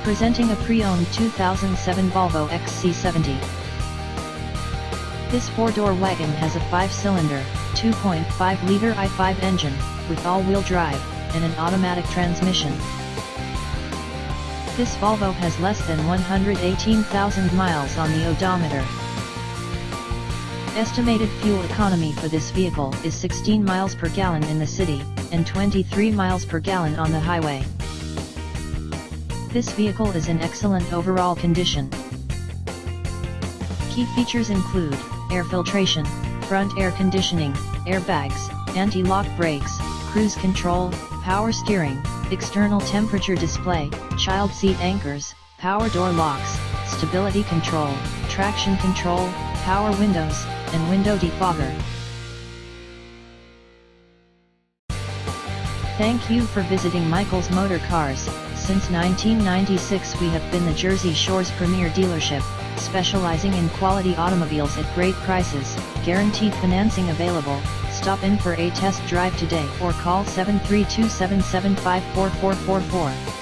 Presenting a pre-owned 2007 Volvo XC70. This four-door wagon has a 5-cylinder, 2.5-liter i5 engine, with all-wheel drive, and an automatic transmission. This Volvo has less than 118,000 miles on the odometer. Estimated fuel economy for this vehicle is 16 miles per gallon in the city, and 23 miles per gallon on the highway. This vehicle is in excellent overall condition. Key features include air filtration, front air conditioning, airbags, anti-lock brakes, cruise control, power steering, external temperature display, child seat anchors, power door locks, stability control, traction control, power windows, and window defogger. Thank you for visiting Michael's Motorcars. Since 1996 we have been the Jersey Shore's premier dealership, specializing in quality automobiles at great prices, guaranteed financing available. Stop in for a test drive today or call 732-775-4444.